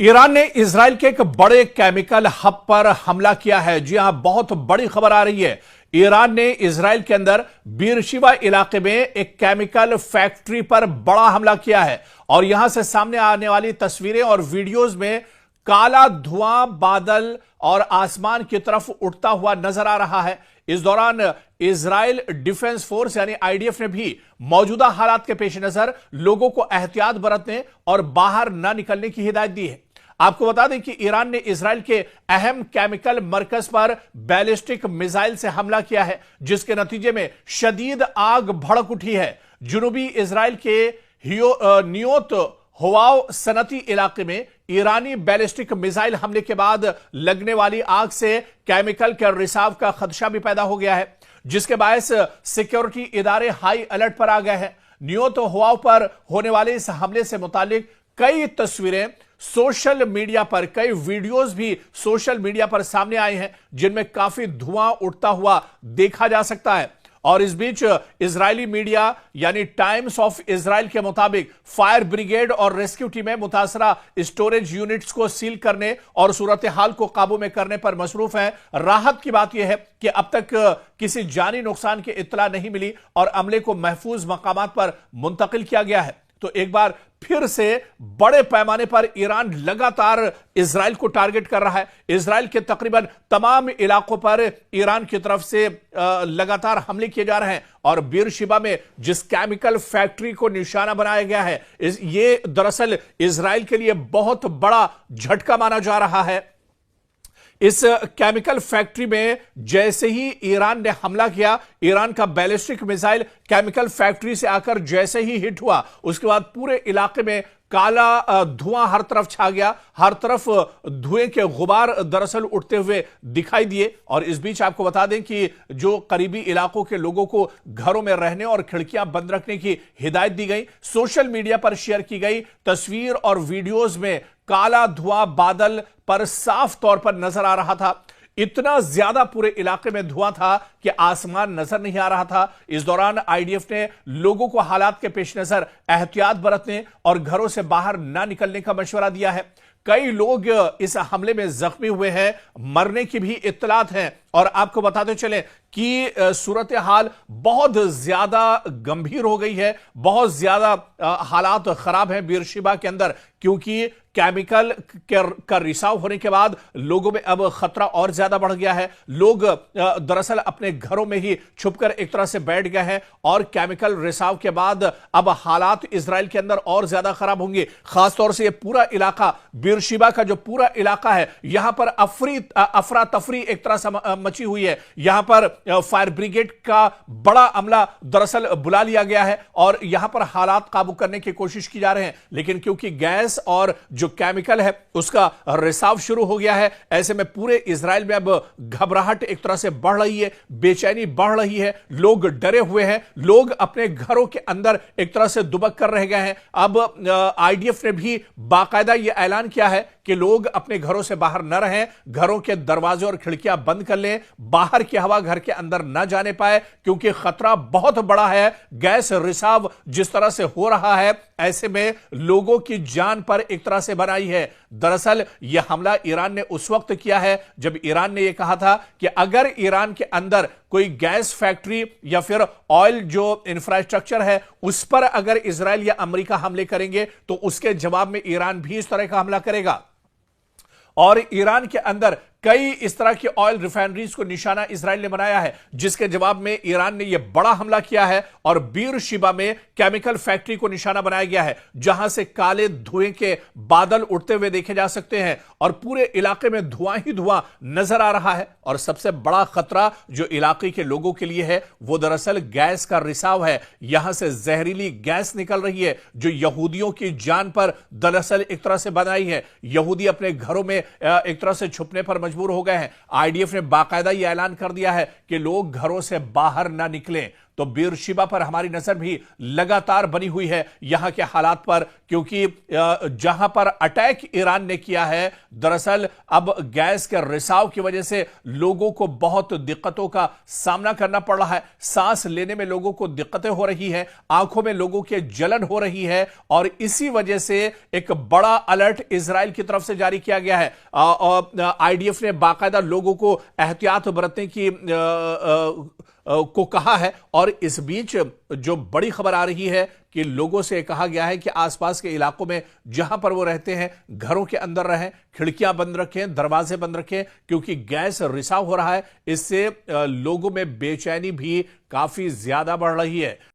Iran ने Israel के एक बड़े केमिकल हब पर हमला किया है। जी हां, बहुत बड़ी खबर आ रही है। ईरान ने इजराइल के अंदर बीरशिबा इलाके में एक केमिकल फैक्ट्री पर बड़ा हमला किया है और यहां से सामने आने वाली तस्वीरें और वीडियोस में काला धुआं बादल और आसमान की तरफ उठता हुआ नजर आ रहा है। इस दौरान इजराइल डिफेंस फोर्स यानी आईडीएफ ने भी मौजूदा हालात के पेश नजर लोगों को एहतियात बरतने और बाहर न निकलने की हिदायत दी है। आपको बता दें कि ईरान ने इजराइल के अहम केमिकल मरकज पर बैलिस्टिक मिसाइल से हमला किया है, जिसके नतीजे में शदीद आग भड़क उठी है। जुनूबी इजराइल के नियोत होवाव सनती इलाके में ईरानी बैलिस्टिक मिसाइल हमले के बाद लगने वाली आग से केमिकल के रिसाव का खदशा भी पैदा हो गया है, जिसके बायस सिक्योरिटी इदारे हाई अलर्ट पर आ गए हैं। नियोत होवाव पर होने वाले इस हमले से मुतालिक कई तस्वीरें सोशल मीडिया पर, कई वीडियोस भी सोशल मीडिया पर सामने आए हैं, जिनमें काफी धुआं उठता हुआ देखा जा सकता है। और इस बीच इजरायली मीडिया यानी टाइम्स ऑफ इजराइल के मुताबिक फायर ब्रिगेड और रेस्क्यू टीमें मुतासरा स्टोरेज यूनिट्स को सील करने और सूरत हाल को काबू में करने पर मसरूफ हैं। राहत की बात यह है कि अब तक किसी जानी नुकसान की इत्तला नहीं मिली और अमले को महफूज मकामात पर मुंतकिल किया गया है। तो एक बार फिर से बड़े पैमाने पर ईरान लगातार इजराइल को टारगेट कर रहा है। इजराइल के तकरीबन तमाम इलाकों पर ईरान की तरफ से लगातार हमले किए जा रहे हैं और बीरशिबा में जिस केमिकल फैक्ट्री को निशाना बनाया गया है, ये दरअसल इजराइल के लिए बहुत बड़ा झटका माना जा रहा है। इस केमिकल फैक्ट्री में जैसे ही ईरान ने हमला किया, ईरान का बैलिस्टिक मिसाइल केमिकल फैक्ट्री से आकर जैसे ही हिट हुआ, उसके बाद पूरे इलाके में काला धुआं हर तरफ छा गया। हर तरफ धुएं के गुबार दरअसल उठते हुए दिखाई दिए। और इस बीच आपको बता दें कि जो करीबी इलाकों के लोगों को घरों में रहने और खिड़कियां बंद रखने की हिदायत दी गई। सोशल मीडिया पर शेयर की गई तस्वीर और वीडियोस में काला धुआं बादल पर साफ तौर पर नजर आ रहा था। इतना ज्यादा पूरे इलाके में धुआं था कि आसमान नजर नहीं आ रहा था। इस दौरान आईडीएफ ने लोगों को हालात के पेश नजर एहतियात बरतने और घरों से बाहर ना निकलने का मशवरा दिया है। कई लोग इस हमले में जख्मी हुए हैं, मरने की भी इत्तलात हैं। और आपको बताते चले कि सूरत हाल बहुत ज्यादा गंभीर हो गई है, बहुत ज्यादा हालात खराब हैं बीरशिबा के अंदर, क्योंकि केमिकल का रिसाव होने के बाद लोगों में अब खतरा और ज्यादा बढ़ गया है। लोग दरअसल अपने घरों में ही छुपकर एक तरह से बैठ गए हैं और केमिकल रिसाव के बाद अब हालात इजराइल के अंदर और ज्यादा खराब होंगे। खासतौर से ये पूरा इलाका, बीरशिबा का जो पूरा इलाका है, यहां पर अफरा तफरी एक तरह से मची हुई है। यहां पर फायर ब्रिगेड का बड़ा अमला दरअसल बुला लिया गया है और यहां पर हालात काबू करने की कोशिश की जा रहे हैं, लेकिन क्योंकि गैस और जो केमिकल है उसका रिसाव शुरू हो गया है, ऐसे में पूरे इजराइल में अब घबराहट एक तरह से बढ़ रही है, बेचैनी बढ़ रही है। लोग डरे हुए हैं, लोग अपने घरों के अंदर एक तरह से दुबक कर रह गए हैं। अब आईडीएफ ने भी बाकायदा यह ऐलान किया है कि लोग अपने घरों से बाहर न रहें, घरों के दरवाजे और खिड़कियां बंद कर लें, बाहर की हवा घर के अंदर न जाने पाए, क्योंकि खतरा बहुत बड़ा है। गैस रिसाव जिस तरह से हो रहा है, ऐसे में लोगों की जान पर एक तरह से बनाई है। दरअसल यह हमला ईरान ने उस वक्त किया है जब ईरान ने यह कहा था कि अगर ईरान के अंदर कोई गैस फैक्ट्री या फिर ऑयल जो इंफ्रास्ट्रक्चर है उस पर अगर इजराइल या अमेरिका हमले करेंगे तो उसके जवाब में ईरान भी इस तरह का हमला करेगा। और ईरान के अंदर कई इस तरह की ऑयल रिफाइनरीज को निशाना इजराइल ने बनाया है, जिसके जवाब में ईरान ने यह बड़ा हमला किया है और बीरशिबा में केमिकल फैक्ट्री को निशाना बनाया गया है, जहां से काले धुएं के बादल उठते हुए देखे जा सकते हैं और पूरे इलाके में धुआं ही धुआं नजर आ रहा है। और सबसे बड़ा खतरा जो इलाके के लोगों के लिए है वो दरअसल गैस का रिसाव है। यहां से जहरीली गैस निकल रही है जो यहूदियों की जान पर दरअसल एक तरह से बनाई है। यहूदी अपने घरों में एक तरह से छुपने पर मजबूर हो गए हैं। आईडीएफ ने बाकायदा यह ऐलान कर दिया है कि लोग घरों से बाहर ना निकलें। तो बीरशिबा पर हमारी नजर भी लगातार बनी हुई है यहां के हालात पर, क्योंकि जहां पर अटैक ईरान ने किया है, दरअसल अब गैस के रिसाव की वजह से लोगों को बहुत दिक्कतों का सामना करना पड़ रहा है। सांस लेने में लोगों को दिक्कतें हो रही हैं, आंखों में लोगों के जलन हो रही है, और इसी वजह से एक बड़ा अलर्ट इजराइल की तरफ से जारी किया गया है। आईडीएफ ने बाकायदा लोगों को एहतियात बरतने की को कहा है, और इस बीच जो बड़ी खबर आ रही है कि लोगों से कहा गया है कि आसपास के इलाकों में जहां पर वो रहते हैं घरों के अंदर रहें, खिड़कियां बंद रखें, दरवाजे बंद रखें, क्योंकि गैस रिसाव हो रहा है। इससे लोगों में बेचैनी भी काफी ज्यादा बढ़ रही है।